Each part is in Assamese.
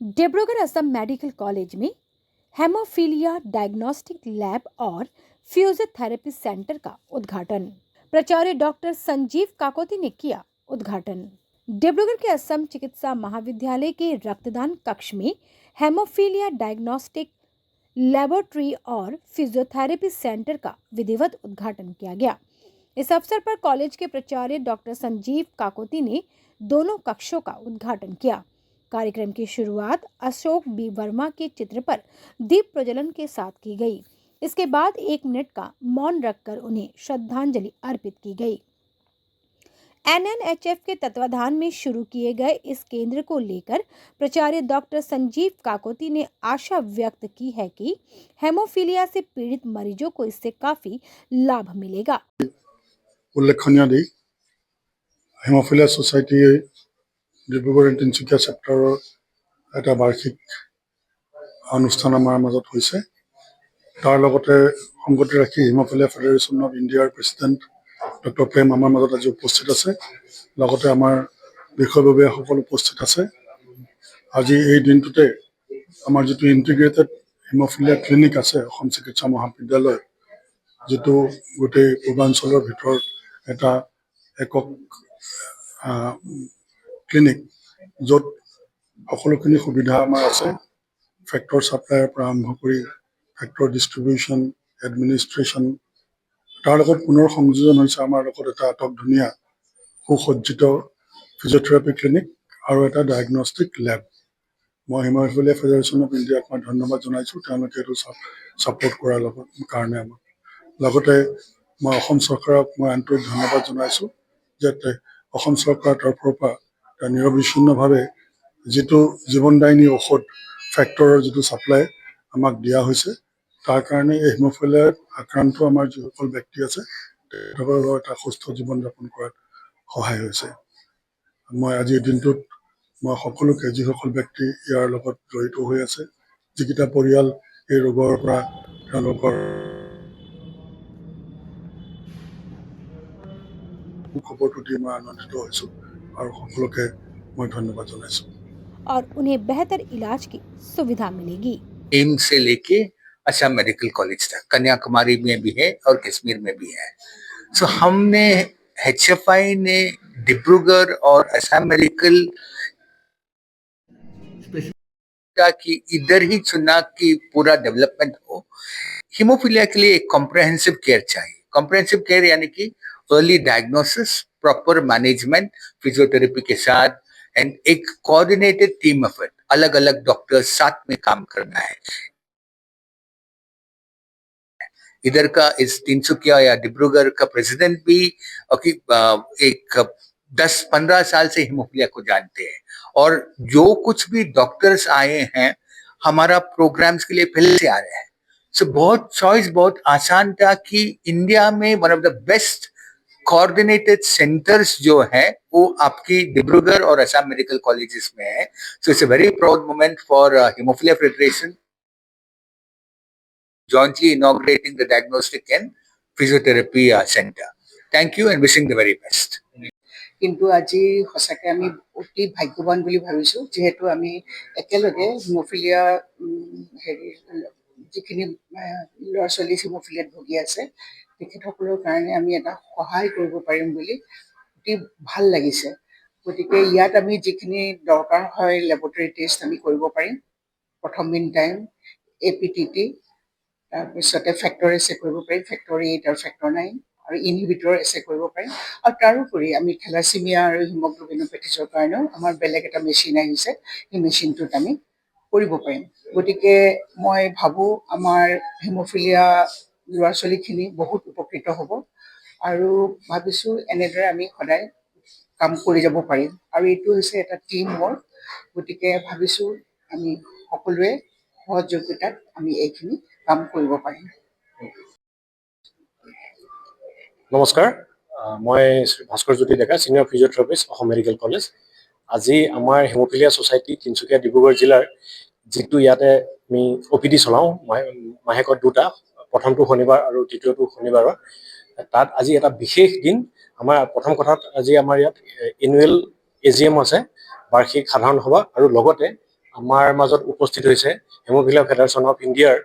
डिब्रूगढ़ असम मेडिकल कॉलेज में हेमोफीलिया डायग्नोस्टिक लैब और फिजियोथेरेपी सेंटर का उद्घाटन प्राचार्य डॉक्टर संजीव काकोती ने किया उद्घाटन। डिब्रूगढ़ के असम चिकित्सा महाविद्यालय के रक्तदान कक्ष में हेमोफीलिया डायग्नोस्टिक लेबोरेटरी और फिजियोथेरेपी सेंटर का विधिवत उद्घाटन किया गया। इस अवसर पर कॉलेज के प्राचार्य डॉक्टर संजीव काकोती ने दोनों कक्षों का उद्घाटन किया। कार्यक्रम की शुरुआत अशोक बी वर्मा के चित्र पर दीप प्रज्वलन के साथ की गई। इसके बाद 1 मिनट का मौन रखकर उन्हें श्रद्धांजलि अर्पित की गई। NNHF के तत्वाधान में शुरू किए गए इस केंद्र को लेकर प्राचार्य डॉक्टर संजीव काकोती ने आशा व्यक्त की है कि हेमोफीलिया से पीड़ित मरीजों को इससे काफी लाभ मिलेगा। उल्लेखनीय the haemophilia society Dibrugarh and Tinsukia चेप्टाৰৰ এটা বাৰ্ষিক অনুষ্ঠান আমাৰ মাজত হৈছে। তাৰ লগতে সংগতি ৰাখি হেমোফিলিয়া ফেডাৰেশ্যন অফ ইণ্ডিয়াৰ প্ৰেচিডেণ্ট ডক্টৰ প্ৰেম আমাৰ মাজত আজি উপস্থিত আছে। লগতে আমাৰ বিষয়ববীয়াসকল উপস্থিত আছে। আজি এই দিনটোতে আমাৰ যিটো ইণ্টিগ্ৰেটেড হেমোফিলিয়া ক্লিনিক আছে অসম চিকিৎসা মহাবিদ্যালয়, যিটো গোটেই পূৰ্বাঞ্চলৰ ভিতৰত এটা একক ক্লিনিক, য'ত সকলোখিনি সুবিধা আমাৰ আছে। ফেক্টৰ ছাপ্লাইৰ পৰা আৰম্ভ কৰি ফেক্টৰ ডিষ্ট্ৰিবিউশ্যন, এডমিনিষ্ট্ৰেশ্যন, তাৰ লগত পুনৰ সংযোজন হৈছে আমাৰ লগত এটা আটক ধুনীয়া সুসজ্জিত ফিজিঅ'থেৰাপি ক্লিনিক আৰু এটা ডায়েগনষ্টিক লেব। মই হেমোফিলিয়া ফেডাৰেশ্যন অফ ইণ্ডিয়াক মই ধন্যবাদ জনাইছোঁ, তেওঁলোকে এইটো ছাপোৰ্ট কৰাৰ কাৰণে আমাক। লগতে মই অসম চৰকাৰক মই আন্তৰিক ধন্যবাদ জনাইছোঁ যে অসম চৰকাৰৰ তৰফৰ পৰা নিৰবিচ্ছিন্নভাৱে যিটো জীৱনদায়িনী ঔষধ ফেক্টৰৰ যিটো ছাপ্লাই আমাক দিয়া হৈছে, তাৰ কাৰণে এই হেমোফিলিয়াত আক্ৰান্ত আমাৰ যিসকল ব্যক্তি আছে তেওঁলোকৰ এটা সুস্থ জীৱন যাপন কৰাত সহায় হৈছে। মই আজিৰ দিনটোত মই সকলোকে যিসকল ব্যক্তি ইয়াৰ লগত জড়িত হৈ আছে, যিকেইটা পৰিয়াল এই ৰোগৰ পৰা তেওঁলোকৰ খবৰটো দি মই আনন্দিত হৈছোঁ আৰু সকলোকে मैं धन्यवाद जनाइছোঁ। और उन्हें बेहतर इलाज की सुविधा मिलेगी। एम्स से लेके असम मेडिकल कॉलेज तक कन्याकुमारी में भी है और कश्मीर में भी है। सो हमने HFI ने डिब्रूगढ़ और असम मेडिकल कि इधर ही चुना कि पूरा डेवलपमेंट हो। हीमोफीलिया के लिए एक कॉम्प्रहेंसिव केयर चाहिए। कॉम्प्रहेंसिव केयर यानी कि early diagnosis, proper management, physiotherapy के साथ एंड एक कोऑर्डिनेटेड टीम एफर्ट, अलग अलग डॉक्टर्स साथ में काम करना है। इधर का इस तिनसुकिया या डिब्रूगढ़ का प्रेसिडेंट भी एक 10-15 साल से हीमोफीलिया को जानते हैं और जो कुछ भी डॉक्टर्स आए हैं हमारा प्रोग्राम्स के लिए पहले से आ रहे हैं। सो बहुत चॉइस बहुत आसान था कि इंडिया में one of the best coordinated centres जो है वो आपकी डिब्रूगढ़ और असम मेडिकल कॉलेजेस में है। So it's a very proud moment for haemophilia federation jointly inaugurating the diagnostic and physiotherapy center. Thank you and wishing the very best. কিন্তু আজি সঁচাকৈ আমি অতি ভাগ্যৱান বুলি ভাবিছোঁ, যিহেতু আমি একেলগে হিমোফিলিয়া যিখিনি ল'ৰা ছোৱালী হিমোফিলিয়াত ভুগি আছে তেখেতসকলৰ কাৰণে আমি এটা সহায় কৰিব পাৰিম বুলি অতি ভাল লাগিছে। গতিকে ইয়াত আমি যিখিনি দৰকাৰ হয় লেবৰেটৰী টেষ্ট আমি কৰিব পাৰিম। প্ৰথম ইন টাইম APTT, তাৰপিছতে ফেক্টৰ এছে কৰিব পাৰিম, ফেক্টৰ 8 আৰু ফেক্টৰ 9 আৰু ইনহিবিটৰ এছে কৰিব পাৰিম। আৰু তাৰোপৰি আমি থেলাচিমিয়া আৰু হিমগ্ল'বিনোপেথিছৰ কাৰণেও আমাৰ বেলেগ এটা মেচিন আহিছে, সেই মেচিনটোত আমি কৰিব পাৰিম। গতিকে মই ভাবোঁ আমাৰ হিমোফিলিয়া ল'ৰা ছোৱালীখিনি বহুত উপকৃত হ'ব আৰু ভাবিছোঁ এনেদৰে আমি সদায় কাম কৰি যাব পাৰিম। আৰু এইটো হৈছে এটা টিম ৱৰ্ক, গতিকে ভাবিছোঁ আমি সকলোৱে সহযোগিতাত আমি এইখিনি কাম কৰিব পাৰিম। নমস্কাৰ, মই Shri Bhaskar Jyoti Deka, senior physiotherapist, Assam medical college. আজি আমাৰ হেমোফিলিয়া ছ'চাইটি তিনচুকীয়া ডিব্ৰুগড় জিলাৰ যিটো ইয়াতে আমি OPD চলাওঁ মাহেকত 2টা, প্ৰথমটো শনিবাৰ আৰু দ্বিতীয়টো শনিবাৰৰ, তাত আজি এটা বিশেষ দিন। আমাৰ প্ৰথম কথাত আজি আমাৰ ইয়াত এনুৱেল AGM আছে, বাৰ্ষিক সাধাৰণ সভা, আৰু লগতে আমাৰ মাজত উপস্থিত হৈছে হেমোফিলিয়া ফেডাৰেশ্যন অফ ইণ্ডিয়াৰ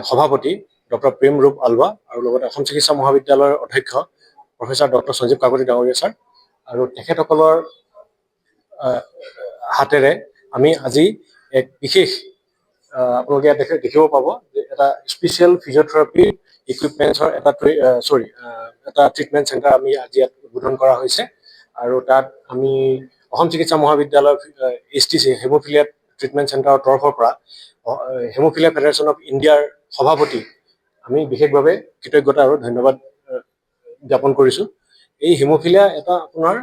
সভাপতি ডক্টৰ প্ৰেম ৰূপ আলৱা আৰু লগতে অসম চিকিৎসা মহাবিদ্যালয়ৰ অধ্যক্ষ প্ৰফেচাৰ ডক্টৰ সঞ্জীৱ কাকতি ডাঙৰীয়া ছাৰ আৰু তেখেতসকলৰ হাতেৰে আমি আজি এক বিশেষ আপোনালোকে ইয়াত দেখিব পাব যে এটা স্পেচিয়েল ফিজিঅ'থেৰাপি ইকুইপমেণ্টছৰ এটা ট্ৰিটমেণ্ট চেণ্টাৰ আমি আজি ইয়াত উদ্বোধন কৰা হৈছে আৰু তাত আমি অসম চিকিৎসা মহাবিদ্যালয়ৰ HTC হেমোফিলিয়া ট্ৰিটমেণ্ট চেণ্টাৰৰ তৰফৰ পৰা হেমোফিলিয়া ফেডাৰেশ্যন অফ ইণ্ডিয়াৰ সভাপতি আমি বিশেষভাৱে কৃতজ্ঞতা আৰু ধন্যবাদ জ্ঞাপন কৰিছোঁ। এই হেমোফিলিয়া এটা আপোনাৰ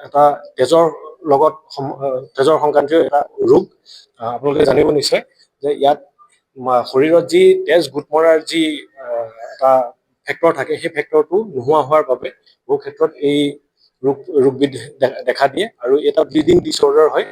এটা তেজৰ সংক্ৰান্তীয় এটা ৰোগ। আপোনালোকে জানিব নিশ্চয় যে ইয়াত শৰীৰত যি তেজ গোট মৰাৰ যি এটা ফেক্টৰ থাকে সেই ফেক্টৰটো নোহোৱা হোৱাৰ বাবে বহু ক্ষেত্ৰত এই ৰোগবিধ দেখা দিয়ে আৰু এটা ব্লিডিং ডিছঅৰ্ডাৰ হয়।